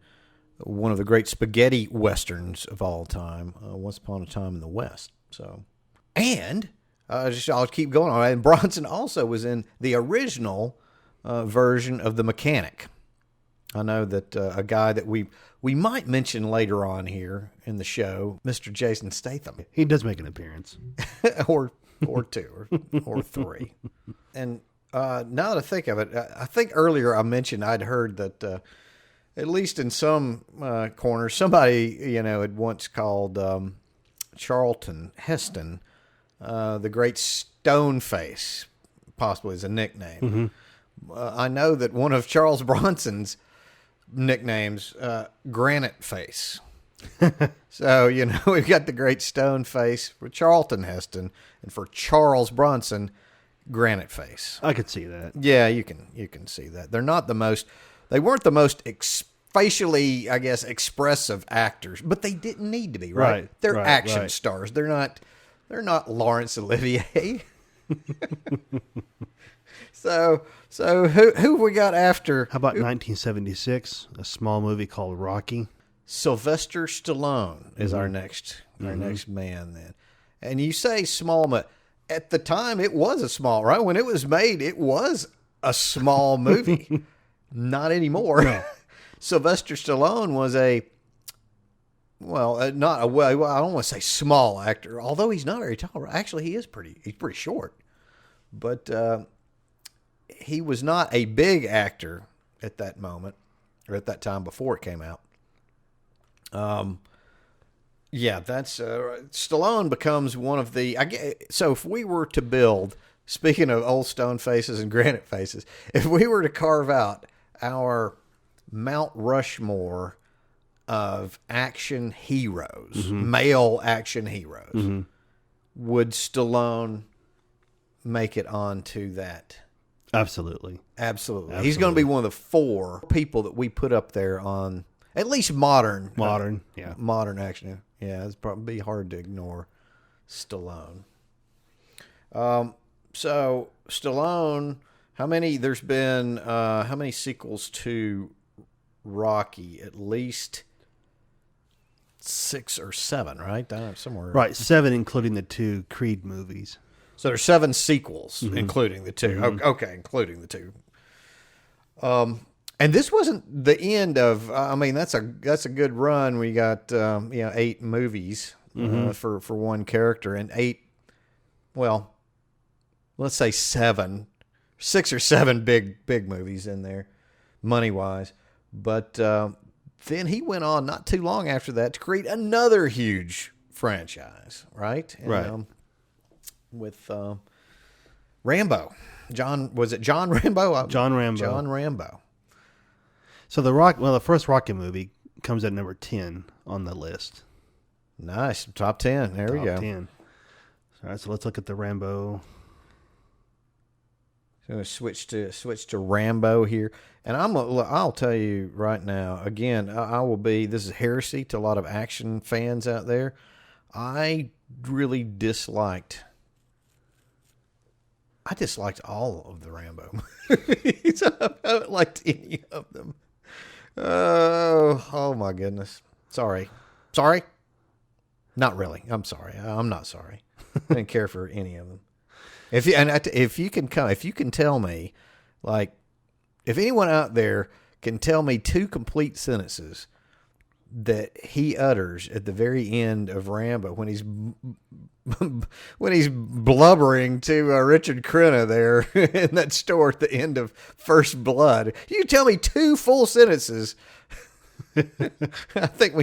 one of the great spaghetti westerns of all time, Once Upon a Time in the West. And I'll keep going on. And Bronson also was in the original version of The Mechanic. I know that a guy that we might mention later on here in the show, Mr. Jason Statham. He does make an appearance. or two, or three. And now that I think of it, I think earlier I mentioned I'd heard that at least in some corners, somebody had once called Charlton Heston the Great Stone Face, possibly as a nickname. Mm-hmm. I know that one of Charles Bronson's nicknames, Granite Face. So, we've got the Great Stone Face for Charlton Heston, and for Charles Bronson, Granite Face. I could see that. Yeah, you can see that. They weren't the most facially, I guess, expressive actors, but they didn't need to be, right? They're action stars. They're not Laurence Olivier. So who we got after? How about 1976, a small movie called Rocky? Sylvester Stallone is our next man then. And you say small, but at the time it was a small, right? When it was made, it was a small movie. Not anymore. No. Sylvester Stallone was I don't want to say small actor, although he's not very tall. Actually, he's pretty short. But he was not a big actor at that moment, or at that time before it came out. That's Stallone becomes one of the. So if we were to build, speaking of old stone faces and granite faces, if we were to carve out our Mount Rushmore of action heroes, male action heroes, would Stallone make it onto that Absolutely. Absolutely. He's going to be one of the 4 people that we put up there on at least modern. Yeah. Modern action. Yeah, it's probably hard to ignore Stallone. So Stallone, there's been how many sequels to Rocky? At least 6 or 7, right? Somewhere. Right, 7 including the 2 Creed movies. So there's 7 sequels, including the 2. Okay, including the 2. And this wasn't the end of. I mean, that's a good run. We got 8 movies for one character, and 8. Well, let's say 7, 6 or 7 big movies in there, money wise. But then he went on not too long after that to create another huge franchise, right? And, right. With Rambo. Was it John Rambo? John Rambo. John Rambo. So the first Rocky movie comes at number 10 on the list. Nice. Top 10. There we go. Top 10. All right, so let's look at the Rambo. So I'm going to switch to Rambo here. And I'll tell you right now, again, this is heresy to a lot of action fans out there. I really disliked all of the Rambo movies. I haven't liked any of them. Oh my goodness. Sorry. Not really. I'm sorry. I'm not sorry. I didn't care for any of them. If you can tell me, like, if anyone out there can tell me 2 complete sentences that he utters at the very end of Rambo when he's blubbering to Richard Crenna there in that store at the end of First Blood. You tell me 2 full sentences. I think I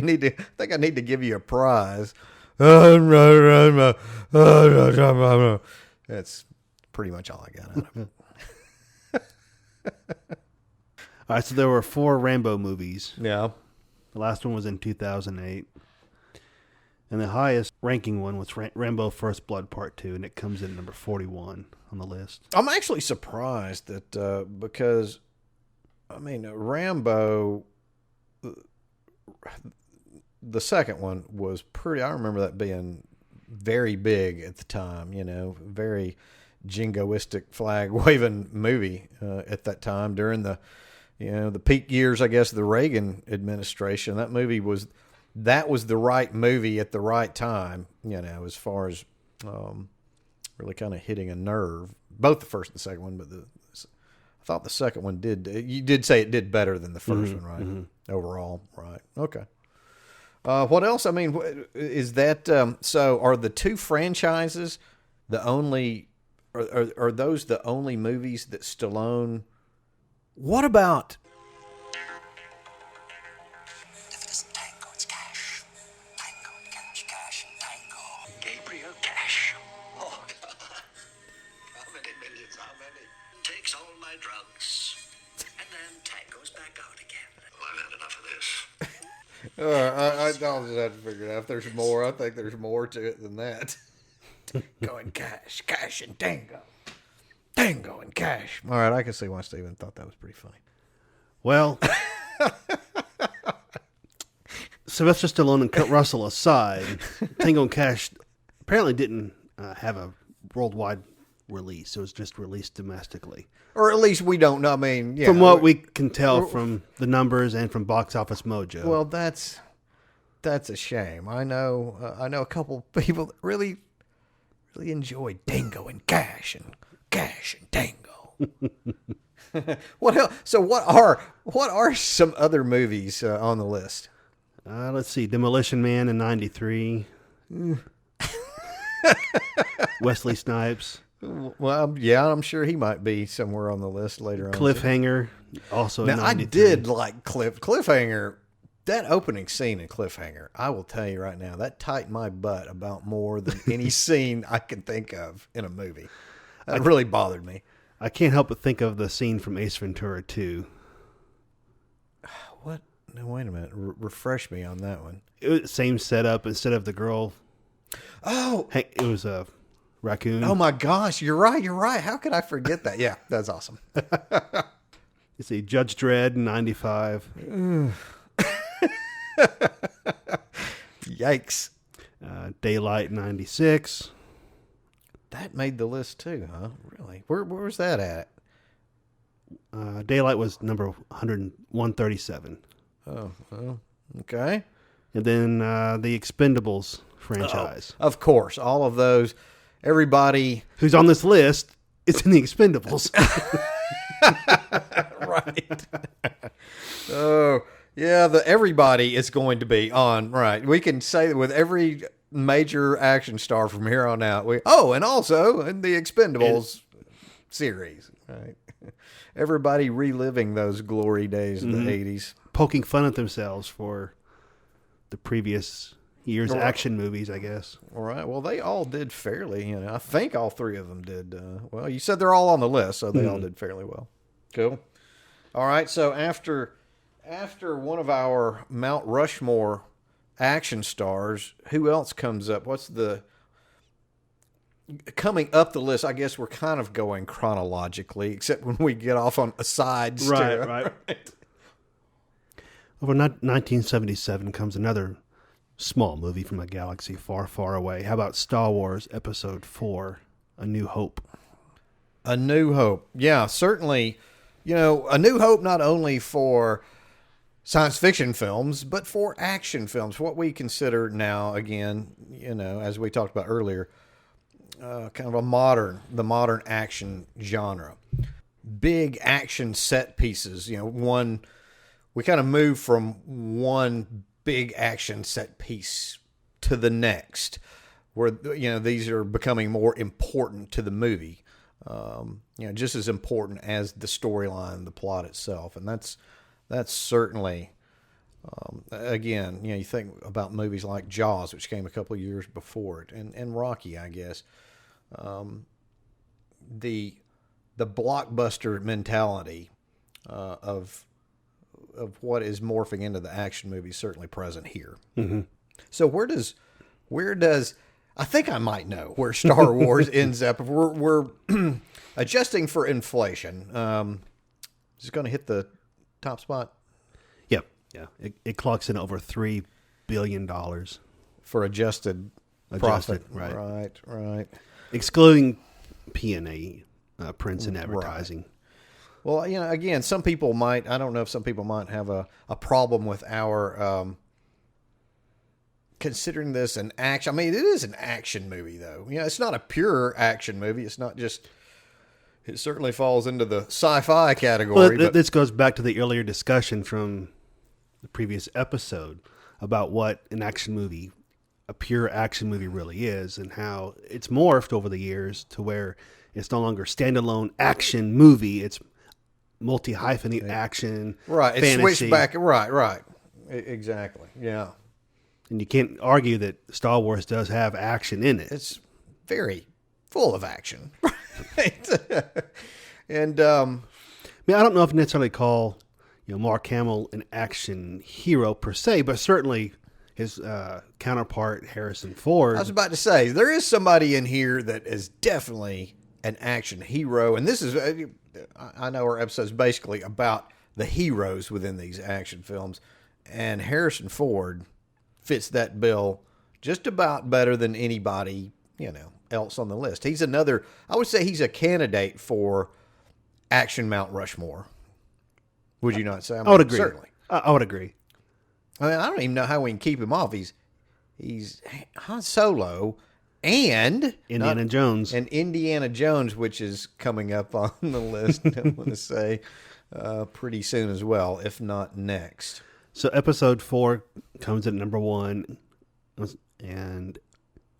need to give you a prize. That's pretty much all I got out of it. All right, so there were 4 Rambo movies. Yeah. The last one was in 2008. And the highest ranking one was Rambo First Blood Part 2, and it comes in number 41 on the list. I'm actually surprised that because, I mean, Rambo, the second one was I remember that being very big at the time, very jingoistic flag-waving movie at that time during the peak years, I guess, of the Reagan administration. That was the right movie at the right time, as far as really kind of hitting a nerve. Both the first and the second one, but I thought the second one did. You did say it did better than the first one, right? Mm-hmm. Overall, right? Okay. What else? I mean, is that so? Are the 2 franchises the only? Are those the only movies that Stallone? What about? If it isn't tango, it's cash. Tango, cash, cash, and tango. Gabriel Cash. Oh, God. How many millions? How many? Takes all my drugs. And then tango's back out again. Well, I've had enough of this. I'll just have to figure it out. If there's more, I think there's more to it than that. Tango and cash, cash and tango. Tango and cash. All right, I can see why Steven thought that was pretty funny. Well, Sylvester Stallone and Kurt Russell aside, Tango and Cash apparently didn't have a worldwide release. It was just released domestically. Or at least we don't know. I mean, yeah. From what we can tell from the numbers and from Box Office Mojo. Well, that's a shame. I know a couple people that really enjoy Tango and Cash and Tango. What else? So what are some other movies on the list? Let's see. Demolition Man in 93. Wesley Snipes. Well, yeah, I'm sure he might be somewhere on the list later on. Cliffhanger, also in 93. I did like Cliffhanger. That opening scene in Cliffhanger, I will tell you right now, that tightened my butt about more than any scene I can think of in a movie. That really bothered me. I can't help but think of the scene from Ace Ventura 2. What? No, wait a minute. Refresh me on that one. It was the same setup. Instead of the girl. Oh! It was raccoon. Oh my gosh, you're right. You're right. How could I forget that? Yeah, that's awesome. You see Judge Dredd in 95. Yikes. Daylight 96. That made the list too, huh? Really? Where was that at? Daylight was number 137. Oh, well, okay. And then the Expendables franchise. Oh, of course, all of those. Everybody who's on this list is in the Expendables. Right. Oh, yeah, everybody is going to be on, right. We can say that with every major action star from here on out. And also in the Expendables series, right? Everybody reliving those glory days of the 80s. Poking fun at themselves for the previous year's action movies, I guess. All right. Well, they all did fairly, I think all three of them did. Well, you said they're all on the list, so they all did fairly well. Cool. All right. So after one of our Mount Rushmore action stars, who else comes up? What's coming up the list? I guess we're kind of going chronologically, except when we get off on asides. Right. Over 1977 comes another small movie from a galaxy far, far away. How about Star Wars Episode 4, A New Hope? A New Hope. Yeah, certainly. A New Hope not only for science fiction films, but for action films, what we consider now, again, as we talked about earlier, kind of the modern action genre. Big action set pieces, we kind of move from one big action set piece to the next, where, these are becoming more important to the movie, just as important as the storyline, the plot itself. And that's certainly, again, you think about movies like Jaws, which came a couple of years before it, and Rocky, I guess. The blockbuster mentality of what is morphing into the action movie is certainly present here. Mm-hmm. So where does I think I might know where Star Wars ends up. If we're adjusting for inflation, is it going to hit the top spot? Yep. Yeah. It clocks in over $3 billion for adjusted profit. Right. Excluding P&A, prints and advertising. Right. Well, again, some people might, I don't know if some people might have a problem with our considering this an action. I mean, it is an action movie, though. It's not a pure action movie. It's not just, it certainly falls into the sci-fi category. Well, this goes back to the earlier discussion from the previous episode about what an action movie, a pure action movie really is, and how it's morphed over the years to where it's no longer standalone action movie. It's multi-hyphenate action, right? It's fantasy. Switched back, right. Exactly, yeah. And you can't argue that Star Wars does have action in it. It's very full of action, right? And I don't know if necessarily call Mark Hamill an action hero per se, but certainly his counterpart Harrison Ford. I was about to say there is somebody in here that is definitely an action hero, and this is, I know our episode's basically about the heroes within these action films, and Harrison Ford fits that bill just about better than anybody, else on the list. He's another, I would say he's a candidate for action Mount Rushmore. Would you not say? I would agree. Certainly. I would agree. I mean, I don't even know how we can keep him off. He's Han Solo and Indiana Jones. And Indiana Jones, which is coming up on the list, I'm going to say, pretty soon as well, if not next. So episode 4 comes at number 1, and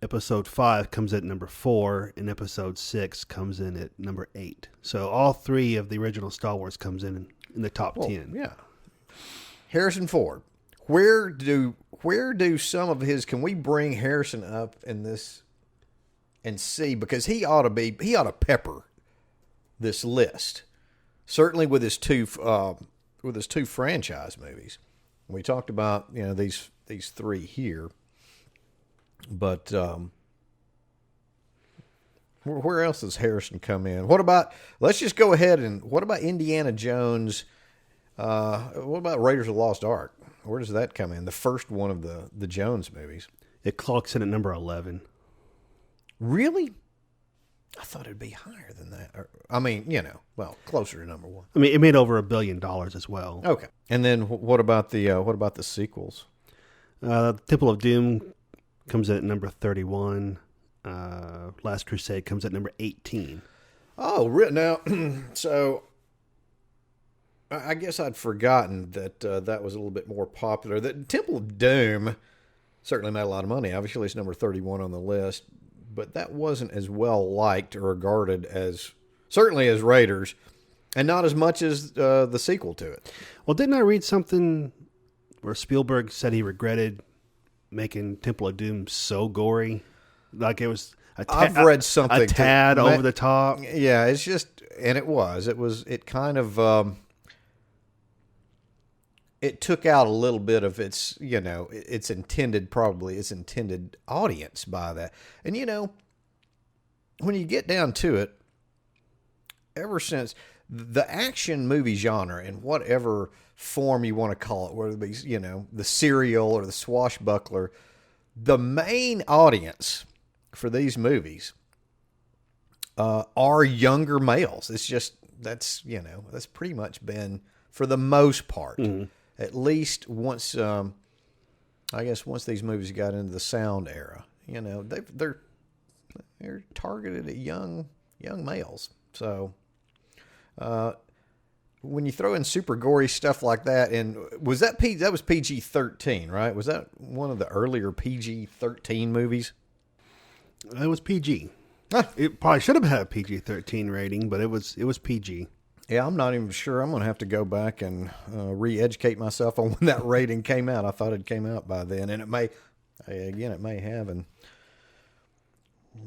episode 5 comes at number 4, and episode 6 comes in at number 8. So all 3 of the original Star Wars comes in the top 10. Yeah. Harrison Ford. Where do some of his, can we bring Harrison up in this and see, because he ought to pepper this list. Certainly with his two franchise movies. We talked about, these 3 here. But Where else does Harrison come in? What about, let's just go ahead and, what about Indiana Jones? What about Raiders of the Lost Ark? Where does that come in? The first one of the Jones movies. It clocks in at number 11. Really? I thought it'd be higher than that. I mean, closer to number 1. I mean, it made over $1 billion as well. Okay. And then what about the sequels? Temple of Doom comes in at number 31. Last Crusade comes at number 18. Oh, now, so I guess I'd forgotten that that was a little bit more popular. The Temple of Doom certainly made a lot of money. Obviously, it's number 31 on the list, but that wasn't as well liked or regarded as, certainly as Raiders, and not as much as the sequel to it. Well, didn't I read something where Spielberg said he regretted making Temple of Doom so gory? Like it was I've read something a tad over the top. Yeah, it's just, and it kind of, it took out a little bit of its intended audience by that. And, when you get down to it, ever since the action movie genre, in whatever form you want to call it, whether it be, the serial or the swashbuckler, the main audience for these movies are younger males. It's just, that's pretty much been, for the most part, at least once, once these movies got into the sound era, they're targeted at young males. So, when you throw in super gory stuff like that, and was that was PG-13, right? Was that one of the earlier PG-13 movies? It was PG. It probably should have had a PG-13 rating, but it was PG. Yeah, I'm not even sure. I'm going to have to go back and re-educate myself on when that rating came out. I thought it came out by then, and it may have. And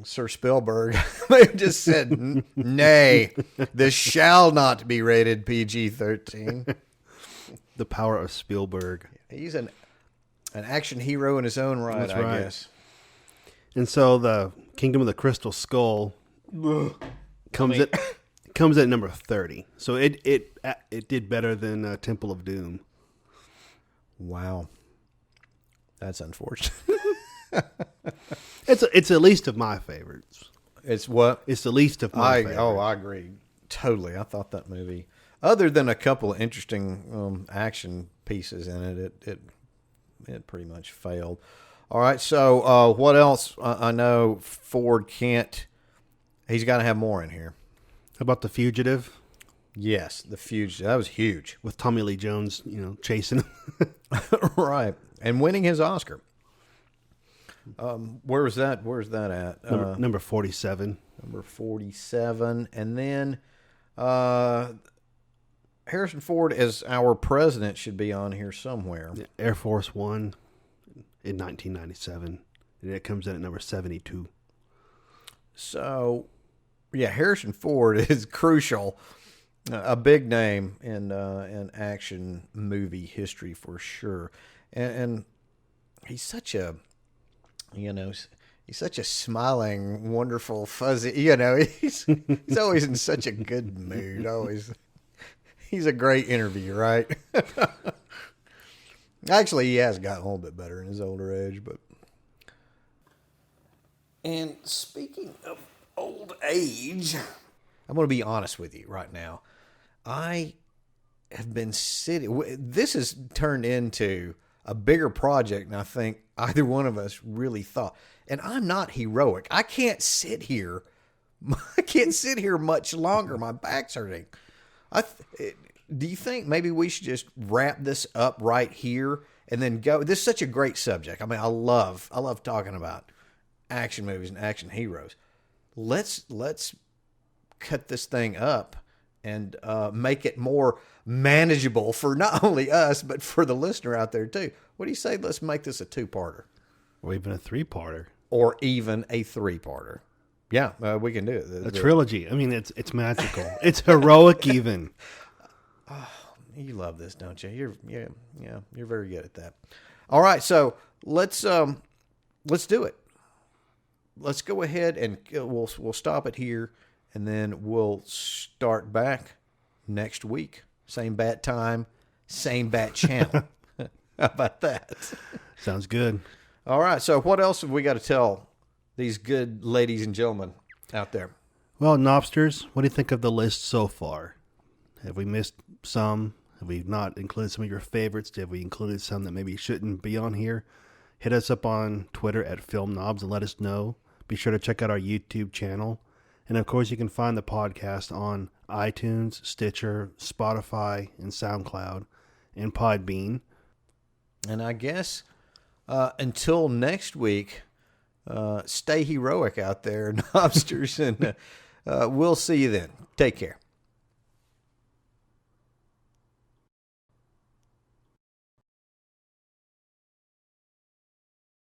Sir Spielberg may have just said, "Nay, this shall not be rated PG-13." The power of Spielberg. He's an action hero in his own right, That's right. I guess. And so the Kingdom of the Crystal Skull comes at number 30. So it did better than Temple of Doom. Wow, that's unfortunate. It's the least of my favorites. It's what? It's the least of my favorites. Oh, I agree totally. I thought that movie, other than a couple of interesting action pieces in it, it pretty much failed. All right, so what else? I know Ford can't. He's got to have more in here. How about The Fugitive? Yes, The Fugitive. That was huge. With Tommy Lee Jones, chasing him. Right, and winning his Oscar. Where was that? Where's that at? Number 47. Number 47, and then Harrison Ford as our president should be on here somewhere. Air Force One in 1997, and it comes in at number 72. So, yeah, Harrison Ford is crucial, a big name in action movie history for sure, and he's such a, he's such a smiling, wonderful, fuzzy, he's always in such a good mood. Always, he's a great interview, right? Actually, he has gotten a little bit better in his older age, but. And speaking of old age, I'm going to be honest with you right now. I have been sitting. This has turned into a bigger project than I think either one of us really thought. And I'm not heroic. I can't sit here. I can't sit here much longer. My back's hurting. Do you think maybe we should just wrap this up right here and then go? This is such a great subject. I mean, I love talking about action movies and action heroes. Let's cut this thing up and make it more manageable for not only us, but for the listener out there too. What do you say? Let's make this a 2-parter. Or even a 3-parter. Or even a 3-parter. Yeah, we can do it. A trilogy. I mean, it's magical. It's heroic even. Oh, you love this, don't you? You're very good at that. All right, so let's do it. let's go ahead and we'll stop it here, and then we'll start back next week. Same bat time, same bat channel. How about that? Sounds good. All right. So what else have we got to tell these good ladies and gentlemen out there? Well, Nobsters, what do you think of the list so far? Have we missed some? Have we not included some of your favorites? Have we included some that maybe shouldn't be on here? Hit us up on Twitter at Film Knobs and let us know. Be sure to check out our YouTube channel. And of course, you can find the podcast on iTunes, Stitcher, Spotify, and SoundCloud, and Podbean. And I guess until next week, stay heroic out there, Nobsters, and we'll see you then. Take care.